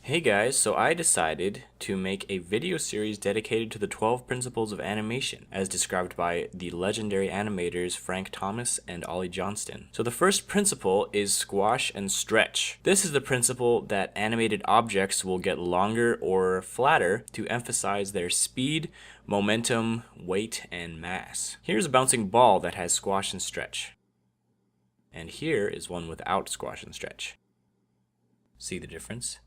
Hey guys, so I decided to make a video series dedicated to the 12 principles of animation, as described by the legendary animators Frank Thomas and Ollie Johnston. So the first principle is squash and stretch. This is the principle that animated objects will get longer or flatter to emphasize their speed, momentum, weight, and mass. Here's a bouncing ball that has squash and stretch. And here is one without squash and stretch. See the difference?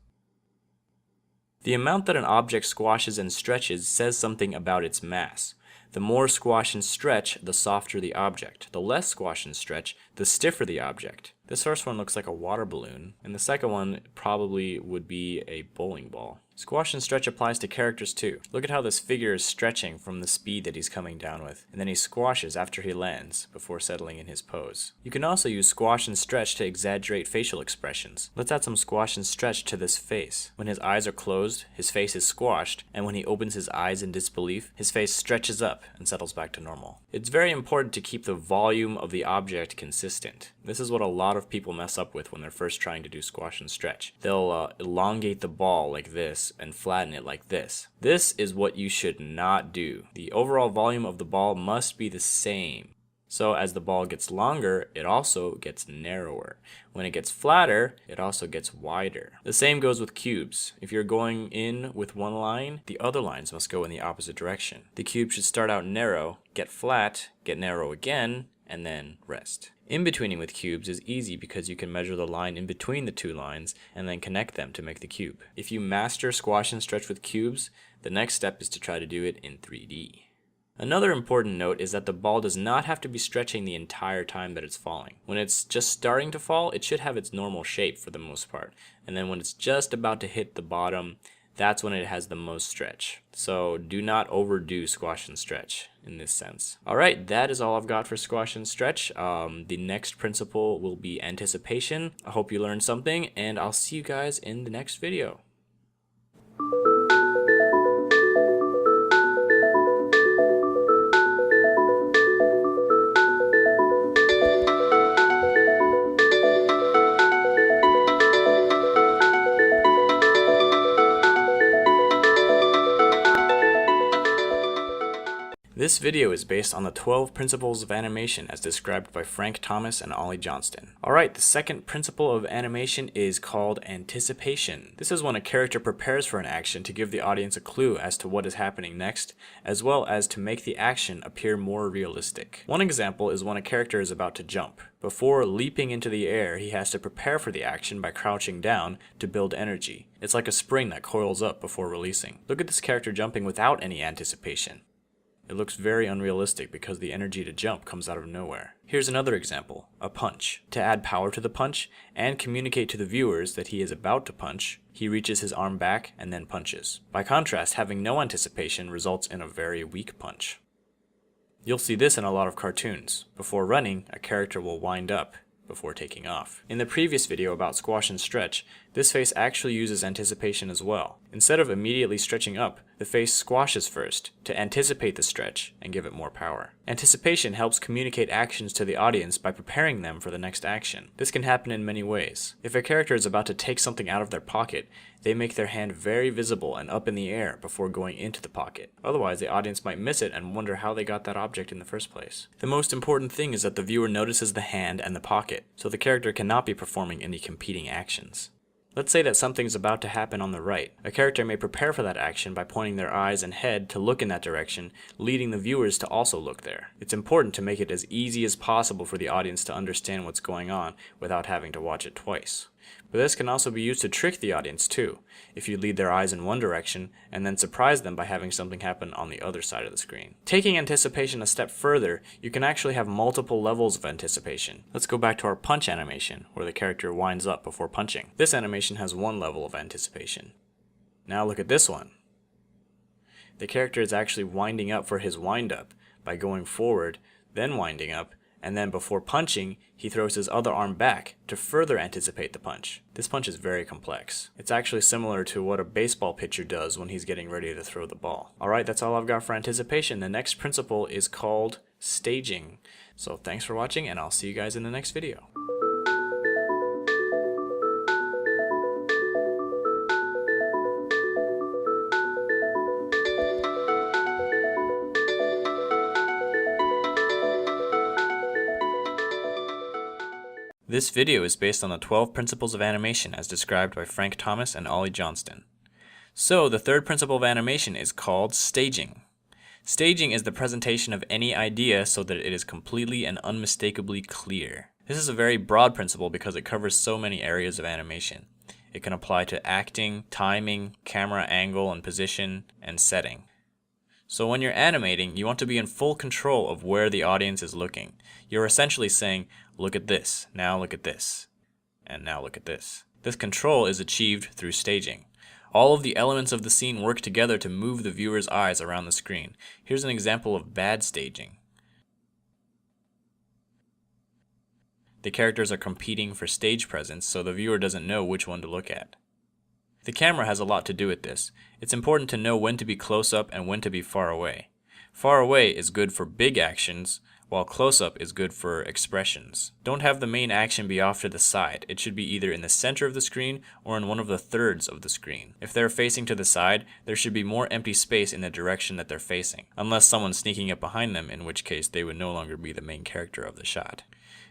The amount that an object squashes and stretches says something about its mass. The more squash and stretch, the softer the object. The less squash and stretch, the stiffer the object. This first one looks like a water balloon, and the second one probably would be a bowling ball. Squash and stretch applies to characters too. Look at how this figure is stretching from the speed that he's coming down with, and then he squashes after he lands before settling in his pose. You can also use squash and stretch to exaggerate facial expressions. Let's add some squash and stretch to this face. When his eyes are closed, his face is squashed, and when he opens his eyes in disbelief, his face stretches up and settles back to normal. It's very important to keep the volume of the object consistent. This is what a lot of people mess up with when they're first trying to do squash and stretch. They'll elongate the ball like this and flatten it like this. This is what you should not do. The overall volume of the ball must be the same. So as the ball gets longer, it also gets narrower. When it gets flatter, it also gets wider. The same goes with cubes. If you're going in with one line, the other lines must go in the opposite direction. The cube should start out narrow, get flat, get narrow again, and then rest. In-betweening with cubes is easy because you can measure the line in between the two lines and then connect them to make the cube. If you master squash and stretch with cubes, the next step is to try to do it in 3D. Another important note is that the ball does not have to be stretching the entire time that it's falling. When it's just starting to fall, it should have its normal shape for the most part. And then when it's just about to hit the bottom, that's when it has the most stretch. So do not overdo squash and stretch in this sense. Alright, that is all I've got for squash and stretch. The next principle will be anticipation. I hope you learned something, and I'll see you guys in the next video. This video is based on the 12 principles of animation as described by Frank Thomas and Ollie Johnston. Alright, the second principle of animation is called anticipation. This is when a character prepares for an action to give the audience a clue as to what is happening next, as well as to make the action appear more realistic. One example is when a character is about to jump. Before leaping into the air, he has to prepare for the action by crouching down to build energy. It's like a spring that coils up before releasing. Look at this character jumping without any anticipation. It looks very unrealistic because the energy to jump comes out of nowhere. Here's another example, a punch. To add power to the punch and communicate to the viewers that he is about to punch, he reaches his arm back and then punches. By contrast, having no anticipation results in a very weak punch. You'll see this in a lot of cartoons. Before running, a character will wind up before taking off. In the previous video about squash and stretch, this face actually uses anticipation as well. Instead of immediately stretching up, the face squashes first to anticipate the stretch and give it more power. Anticipation helps communicate actions to the audience by preparing them for the next action. This can happen in many ways. If a character is about to take something out of their pocket, they make their hand very visible and up in the air before going into the pocket. Otherwise, the audience might miss it and wonder how they got that object in the first place. The most important thing is that the viewer notices the hand and the pocket, so the character cannot be performing any competing actions. Let's say that something's about to happen on the right. A character may prepare for that action by pointing their eyes and head to look in that direction, leading the viewers to also look there. It's important to make it as easy as possible for the audience to understand what's going on without having to watch it twice. But this can also be used to trick the audience too, if you lead their eyes in one direction and then surprise them by having something happen on the other side of the screen. Taking anticipation a step further, you can actually have multiple levels of anticipation. Let's go back to our punch animation, where the character winds up before punching. This animation has one level of anticipation. Now look at this one. The character is actually winding up for his wind up by going forward, then winding up, and then before punching, he throws his other arm back to further anticipate the punch. This punch is very complex. It's actually similar to what a baseball pitcher does when he's getting ready to throw the ball. Alright, that's all I've got for anticipation. The next principle is called staging. So thanks for watching, and I'll see you guys in the next video. This video is based on the 12 principles of animation as described by Frank Thomas and Ollie Johnston. So, the third principle of animation is called staging. Staging is the presentation of any idea so that it is completely and unmistakably clear. This is a very broad principle because it covers so many areas of animation. It can apply to acting, timing, camera angle and position, and setting. So when you're animating, you want to be in full control of where the audience is looking. You're essentially saying, look at this, now look at this, and now look at this. This control is achieved through staging. All of the elements of the scene work together to move the viewer's eyes around the screen. Here's an example of bad staging. The characters are competing for stage presence, so the viewer doesn't know which one to look at. The camera has a lot to do with this. It's important to know when to be close up and when to be far away. Far away is good for big actions, while close up is good for expressions. Don't have the main action be off to the side. It should be either in the center of the screen or in one of the thirds of the screen. If they're facing to the side, there should be more empty space in the direction that they're facing, unless someone's sneaking up behind them, in which case they would no longer be the main character of the shot.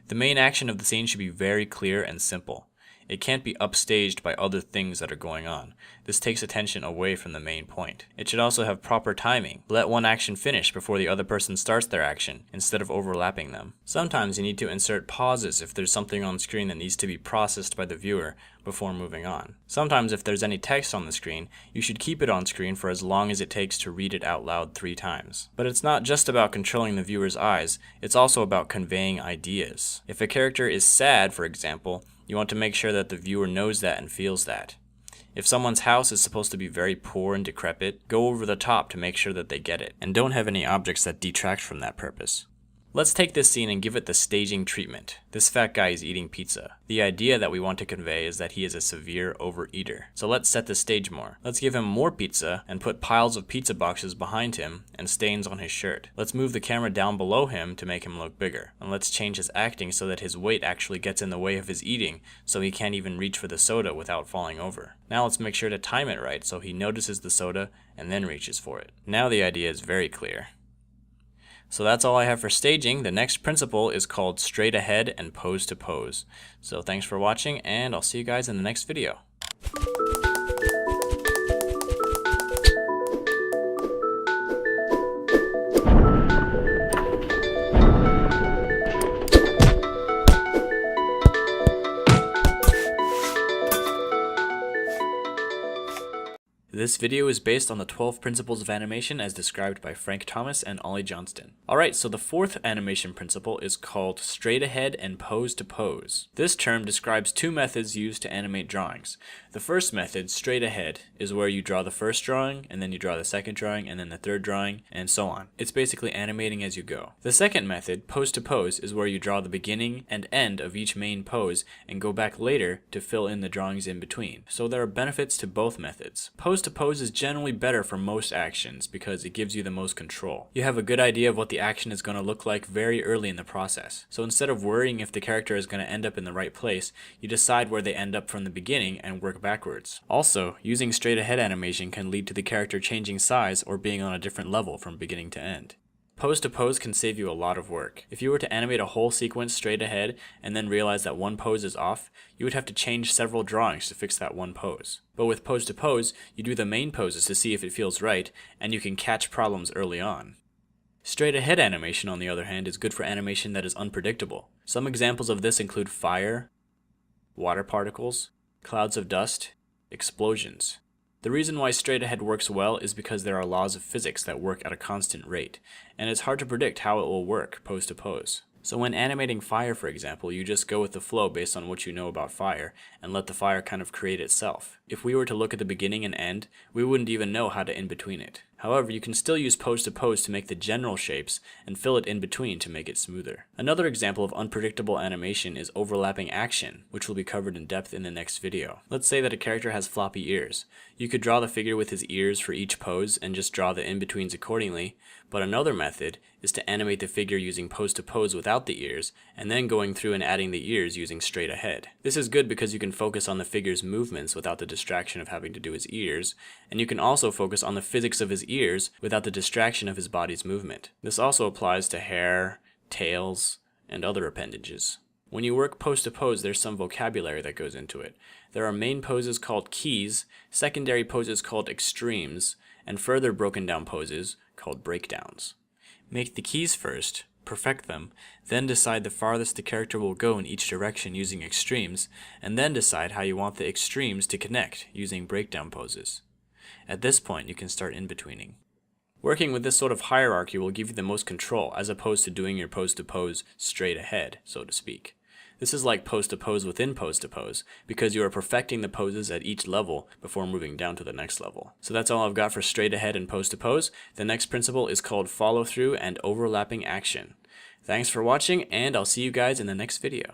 The main action of the scene should be very clear and simple. It can't be upstaged by other things that are going on. This takes attention away from the main point. It should also have proper timing. Let one action finish before the other person starts their action, instead of overlapping them. Sometimes you need to insert pauses if there's something on screen that needs to be processed by the viewer before moving on. Sometimes if there's any text on the screen, you should keep it on screen for as long as it takes to read it out loud 3 times. But it's not just about controlling the viewer's eyes, it's also about conveying ideas. If a character is sad, for example, you want to make sure that the viewer knows that and feels that. If someone's house is supposed to be very poor and decrepit, go over the top to make sure that they get it, and don't have any objects that detract from that purpose. Let's take this scene and give it the staging treatment. This fat guy is eating pizza. The idea that we want to convey is that he is a severe overeater. So let's set the stage more. Let's give him more pizza and put piles of pizza boxes behind him and stains on his shirt. Let's move the camera down below him to make him look bigger. And let's change his acting so that his weight actually gets in the way of his eating, so he can't even reach for the soda without falling over. Now let's make sure to time it right so he notices the soda and then reaches for it. Now the idea is very clear. So that's all I have for staging. The next principle is called straight ahead and pose to pose. So thanks for watching, and I'll see you guys in the next video. This video is based on the 12 principles of animation as described by Frank Thomas and Ollie Johnston. Alright, so the fourth animation principle is called straight ahead and pose to pose. This term describes 2 methods used to animate drawings. The first method, straight ahead, is where you draw the first drawing, and then you draw the second drawing, and then the third drawing, and so on. It's basically animating as you go. The second method, pose to pose, is where you draw the beginning and end of each main pose and go back later to fill in the drawings in between. So there are benefits to both methods. Pose to pose is generally better for most actions because it gives you the most control. You have a good idea of what the action is going to look like very early in the process. So instead of worrying if the character is going to end up in the right place, you decide where they end up from the beginning and work backwards. Also, using straight ahead animation can lead to the character changing size or being on a different level from beginning to end. Pose to pose can save you a lot of work. If you were to animate a whole sequence straight ahead and then realize that one pose is off, you would have to change several drawings to fix that one pose. But with pose to pose, you do the main poses to see if it feels right, and you can catch problems early on. Straight ahead animation, on the other hand, is good for animation that is unpredictable. Some examples of this include fire, water particles, clouds of dust, explosions. The reason why straight ahead works well is because there are laws of physics that work at a constant rate, and it's hard to predict how it will work pose to pose. So when animating fire, for example, you just go with the flow based on what you know about fire, and let the fire kind of create itself. If we were to look at the beginning and end, we wouldn't even know how to in-between it. However, you can still use pose to pose to make the general shapes, and fill it in between to make it smoother. Another example of unpredictable animation is overlapping action, which will be covered in depth in the next video. Let's say that a character has floppy ears. You could draw the figure with his ears for each pose, and just draw the in-betweens accordingly, but another method is to animate the figure using pose to pose without the ears, and then going through and adding the ears using straight ahead. This is good because you can focus on the figure's movements without the distraction of having to do his ears, and you can also focus on the physics of his ears without the distraction of his body's movement. This also applies to hair, tails, and other appendages. When you work pose to pose, there's some vocabulary that goes into it. There are main poses called keys, secondary poses called extremes, and further broken down poses called breakdowns. Make the keys first, perfect them, then decide the farthest the character will go in each direction using extremes, and then decide how you want the extremes to connect using breakdown poses. At this point, you can start in-betweening. Working with this sort of hierarchy will give you the most control, as opposed to doing your pose to pose straight ahead, so to speak. This is like pose to pose within pose to pose, because you are perfecting the poses at each level before moving down to the next level. So that's all I've got for straight ahead and pose to pose. The next principle is called follow through and overlapping action. Thanks for watching, and I'll see you guys in the next video.